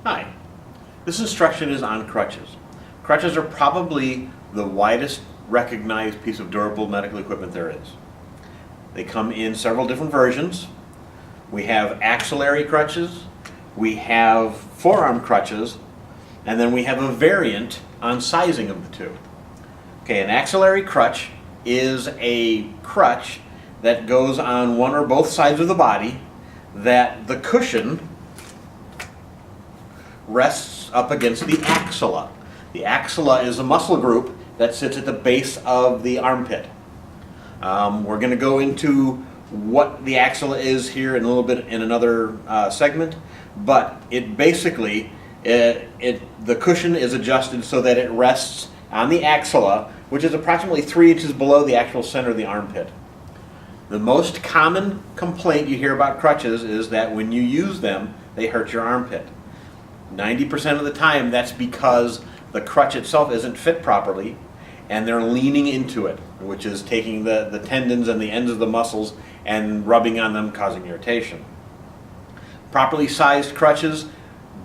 Hi, this instruction is on crutches. Crutches are probably the widest recognized piece of durable medical equipment there is. They come in several different versions. We have axillary crutches, we have forearm crutches, and then we have a variant on sizing of the two. Okay, an axillary crutch is a crutch that goes on one or both sides of the body that the cushion rests up against the axilla. The axilla is a muscle group that sits at the base of the armpit. We're going to go into what the axilla is here in a little bit in another segment, but it basically, the cushion is adjusted so that it rests on the axilla, which is approximately 3 inches below the actual center of the armpit. The most common complaint you hear about crutches is that when you use them, they hurt your armpit. 90% of the time that's because the crutch itself isn't fit properly and they're leaning into it, which is taking the tendons and the ends of the muscles and rubbing on them, causing irritation. Properly sized crutches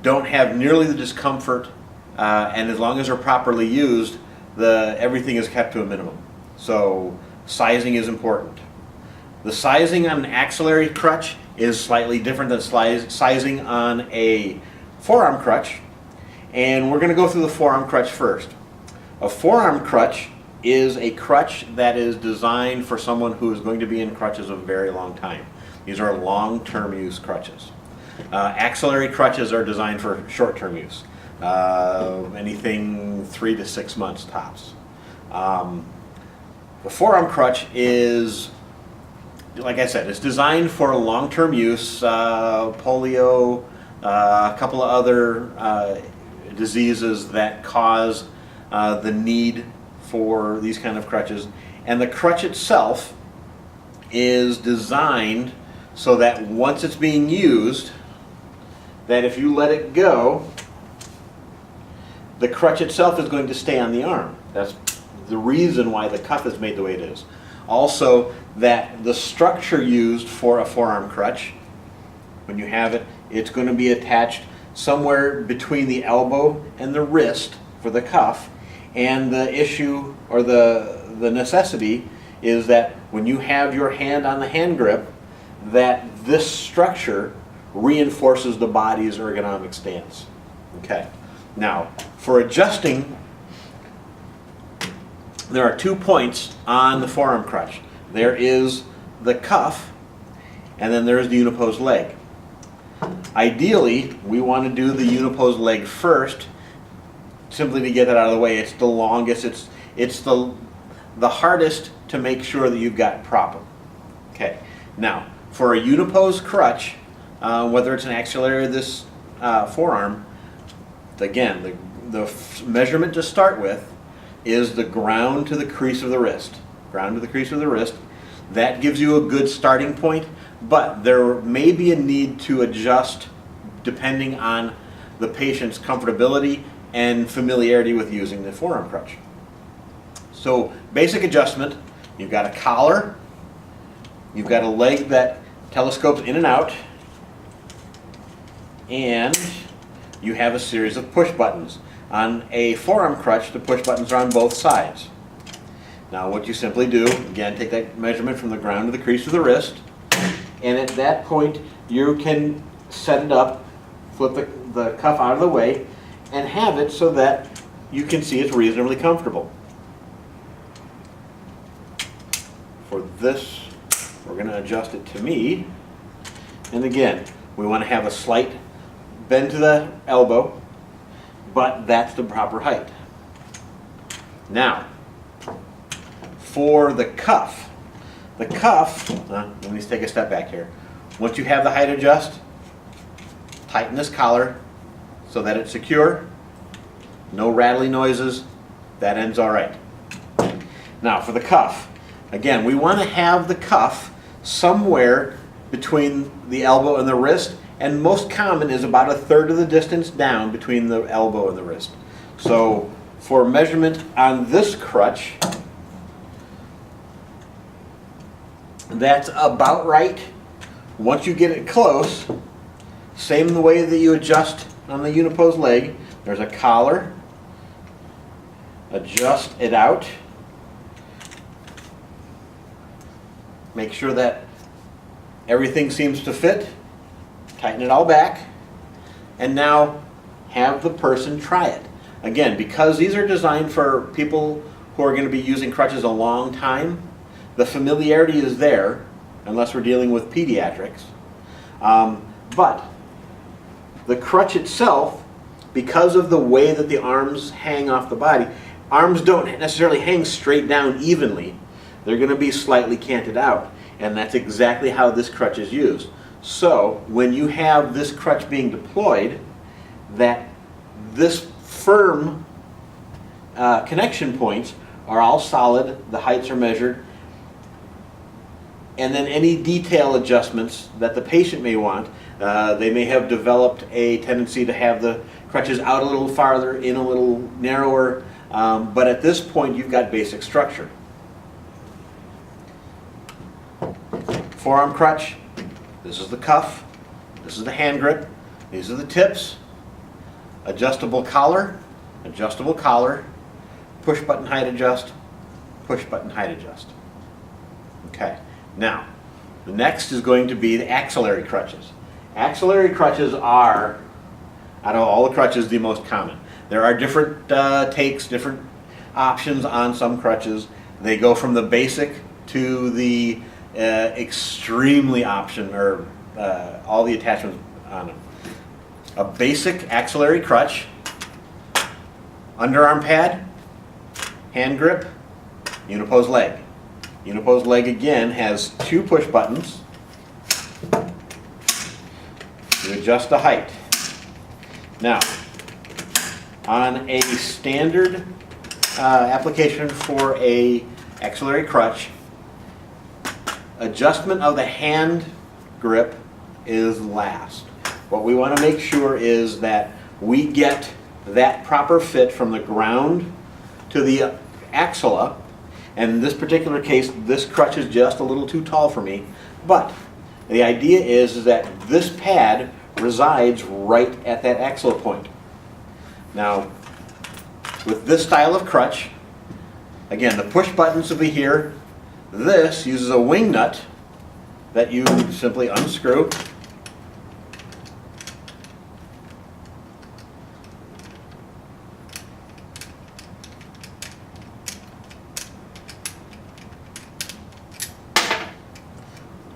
don't have nearly the discomfort, and as long as they're properly used, everything is kept to a minimum. So sizing is important. The sizing on an axillary crutch is slightly different than sizing on a forearm crutch, and we're going to go through the forearm crutch first. A forearm crutch is a crutch that is designed for someone who is going to be in crutches a very long time. These are long-term use crutches. Axillary crutches are designed for short-term use, anything 3 to 6 months tops. The forearm crutch is, like I said, it's designed for long-term use, polio, a couple of other diseases that cause the need for these kind of crutches. And the crutch itself is designed so that once it's being used, that if you let it go, the crutch itself is going to stay on the arm. That's the reason why the cuff is made the way it is. Also, that the structure used for a forearm crutch, when you have it, it's going to be attached somewhere between the elbow and the wrist for the cuff. And the issue, or the necessity, is that when you have your hand on the hand grip, that this structure reinforces the body's ergonomic stance. Okay. Now, for adjusting, there are 2 points on the forearm crutch. There is the cuff, and then there's the unopposed leg. Ideally, we want to do the unopposed leg first, simply to get that out of the way. It's the longest, it's the hardest to make sure that you've got proper. Okay. Now, for a unopposed crutch, whether it's an axillary or this forearm, again, the measurement to start with is the ground to the crease of the wrist. Ground to the crease of the wrist. That gives you a good starting point, but there may be a need to adjust depending on the patient's comfortability and familiarity with using the forearm crutch. So, basic adjustment, you've got a collar, you've got a leg that telescopes in and out, and you have a series of push buttons. On a forearm crutch, the push buttons are on both sides. Now what you simply do, again, take that measurement from the ground to the crease of the wrist, and at that point you can set it up, flip the cuff out of the way, and have it so that you can see it's reasonably comfortable. For this, we're going to adjust it to me, and again, we want to have a slight bend to the elbow, but that's the proper height. Now, for the cuff, let me take a step back here. Once you have the height adjust, tighten this collar so that it's secure, no rattly noises, that ends all right. Now for the cuff, again, we want to have the cuff somewhere between the elbow and the wrist, and most common is about 1/3 of the distance down between the elbow and the wrist. So for measurement on this crutch, that's about right. Once you get it close, same the way that you adjust on the unopposed leg. There's a collar. Adjust it out. Make sure that everything seems to fit. Tighten it all back. And now have the person try it. Again, because these are designed for people who are going to be using crutches a long time, the familiarity is there, unless we're dealing with pediatrics. But the crutch itself, because of the way that the arms hang off the body, arms don't necessarily hang straight down evenly. They're going to be slightly canted out. And that's exactly how this crutch is used. So when you have this crutch being deployed, that this firm connection points are all solid, the heights are measured, and then any detail adjustments that the patient may want, they may have developed a tendency to have the crutches out a little farther, in a little narrower, but at this point you've got basic structure. Forearm crutch, this is the cuff, this is the hand grip, these are the tips, adjustable collar, push button height adjust, push button height adjust. Okay, now the next is going to be the axillary crutches. Axillary crutches are, out of all the crutches, the most common. There are different takes, different options on some crutches. They go from the basic to the extremely option, or all the attachments on them. A basic axillary crutch, underarm pad, hand grip, unopposed leg. Unopposed leg again has 2 push buttons to adjust the height. Now, on a standard application for a axillary crutch, adjustment of the hand grip is last. What we want to make sure is that we get that proper fit from the ground to the axilla. And in this particular case, this crutch is just a little too tall for me. But the idea is that this pad resides right at that axilla point. Now, with this style of crutch, again, the push buttons will be here. This uses a wing nut that you simply unscrew.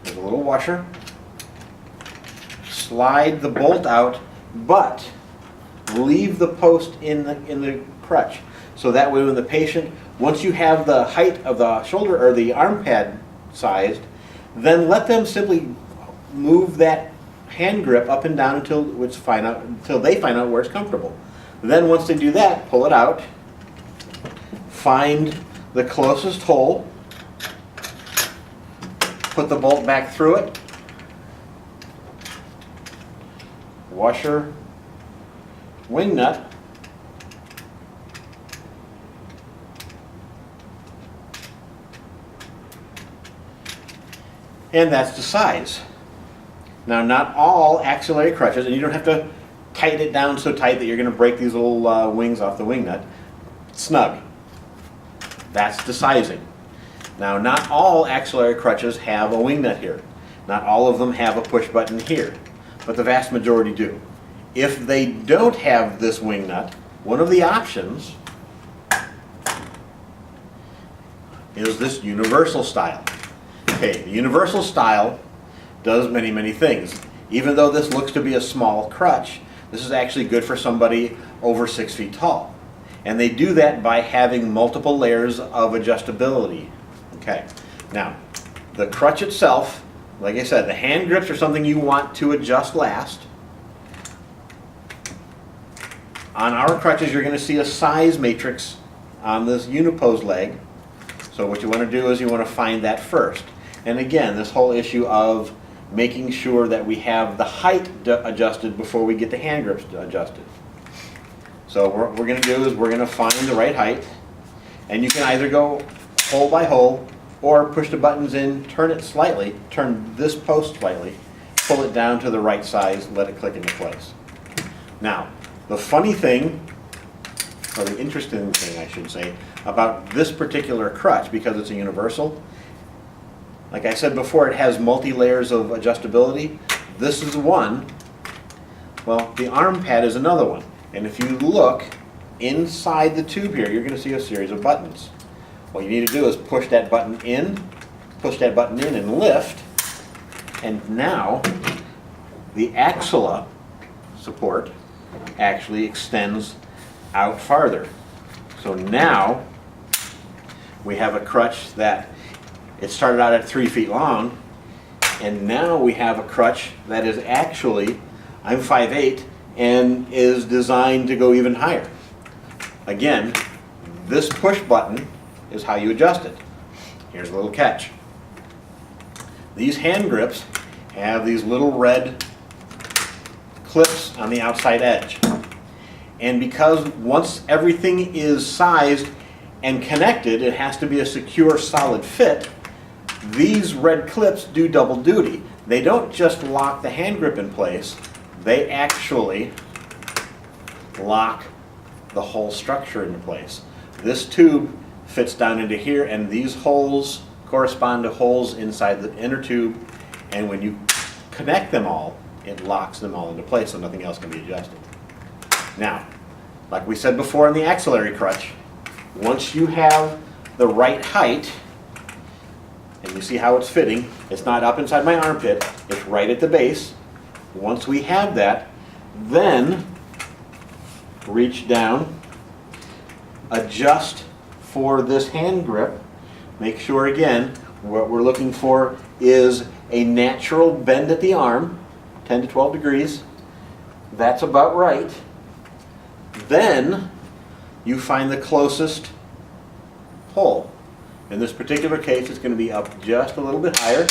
There's a little washer. Slide the bolt out, but leave the post in the crutch. So that way when the patient, once you have the height of the shoulder or the arm pad sized, then let them simply move that hand grip up and down until they find out where it's comfortable. Then once they do that, pull it out, find the closest hole, put the bolt back through it, washer, wing nut, and that's the size. Now, not all axillary crutches, and you don't have to tighten it down so tight that you're going to break these little wings off the wing nut. Snug. That's the sizing. Now, not all axillary crutches have a wing nut here. Not all of them have a push button here, but the vast majority do. If they don't have this wing nut, one of the options is this universal style. Okay, the universal style does many, many things. Even though this looks to be a small crutch, this is actually good for somebody over 6 feet tall. And they do that by having multiple layers of adjustability. Okay, now the crutch itself, like I said, the hand grips are something you want to adjust last. On our crutches, you're going to see a size matrix on this unopposed leg. So what you want to do is you want to find that first. And again, this whole issue of making sure that we have the height adjusted before we get the hand grips adjusted. So what we're going to do is we're going to find the right height, and you can either go hole by hole or push the buttons in, turn it slightly, turn this post slightly, pull it down to the right size, let it click into place. Now, the funny thing, or the interesting thing I should say, about this particular crutch, because it's a universal, like I said before, it has multi-layers of adjustability. This is one. Well, the arm pad is another one. And if you look inside the tube here, you're going to see a series of buttons. What you need to do is push that button in and lift. And now the axilla support actually extends out farther. So now we have a crutch that it started out at 3 feet long, and now we have a crutch that is actually, I'm 5'8", and is designed to go even higher. Again, this push button is how you adjust it. Here's a little catch. These hand grips have these little red clips on the outside edge. And because once everything is sized and connected, it has to be a secure, solid fit, these red clips do double duty. They don't just lock the hand grip in place, they actually lock the whole structure into place. This tube fits down into here, and these holes correspond to holes inside the inner tube, and when you connect them all, it locks them all into place so nothing else can be adjusted. Now, like we said before in the axillary crutch, once you have the right height, and you see how it's fitting, it's not up inside my armpit, it's right at the base. Once we have that, then reach down, adjust for this hand grip. Make sure again, what we're looking for is a natural bend at the arm, 10 to 12 degrees. That's about right. Then you find the closest hole. In this particular case, it's going to be up just a little bit higher.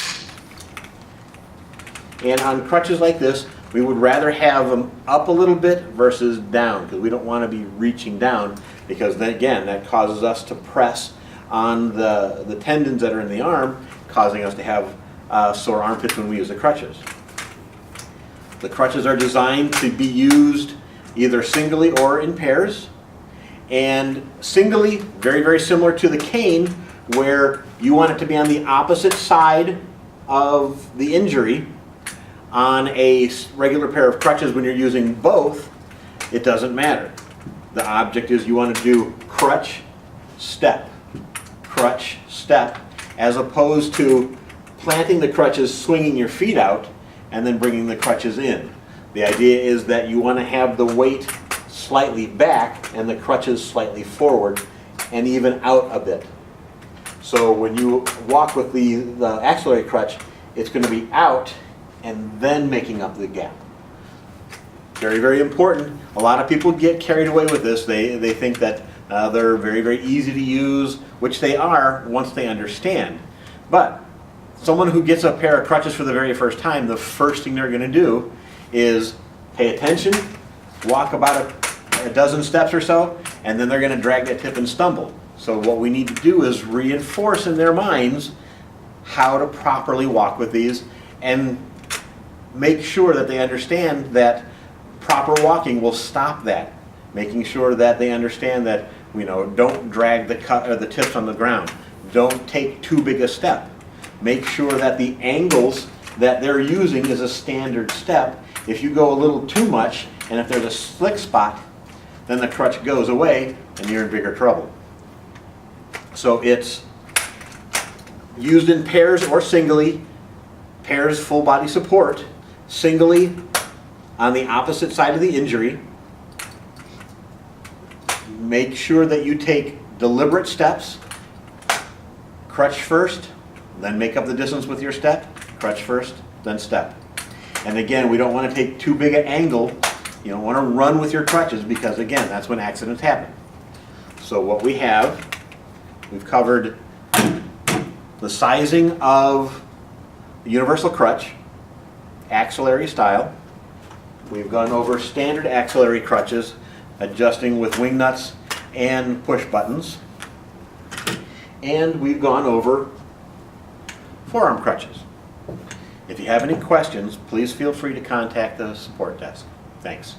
And on crutches like this, we would rather have them up a little bit versus down, because we don't want to be reaching down, because then again, that causes us to press on the tendons that are in the arm, causing us to have sore armpits when we use the crutches. The crutches are designed to be used either singly or in pairs. And singly, very, very similar to the cane, where you want it to be on the opposite side of the injury. On a regular pair of crutches, when you're using both, it doesn't matter. The object is you want to do crutch, step, as opposed to planting the crutches, swinging your feet out, and then bringing the crutches in. The idea is that you want to have the weight slightly back and the crutches slightly forward and even out a bit. So when you walk with the axillary crutch, it's going to be out and then making up the gap. Very, very important. A lot of people get carried away with this. They think that they're very, very easy to use, which they are once they understand. But someone who gets a pair of crutches for the very first time, the first thing they're going to do is pay attention, walk about a dozen steps or so, and then they're going to drag that tip and stumble. So what we need to do is reinforce in their minds how to properly walk with these, and make sure that they understand that proper walking will stop that. Making sure that they understand that, don't drag the tips on the ground. Don't take too big a step. Make sure that the angles that they're using is a standard step. If you go a little too much, and if there's a slick spot, then the crutch goes away and you're in bigger trouble. So it's used in pairs or singly. Pairs, full body support. Singly, on the opposite side of the injury. Make sure that you take deliberate steps. Crutch first, then make up the distance with your step. Crutch first, then step. And again, we don't want to take too big an angle. You don't want to run with your crutches, because again, that's when accidents happen. So what we have, we've covered the sizing of the universal crutch, axillary style. We've gone over standard axillary crutches, adjusting with wing nuts and push buttons. And we've gone over forearm crutches. If you have any questions, please feel free to contact the support desk. Thanks.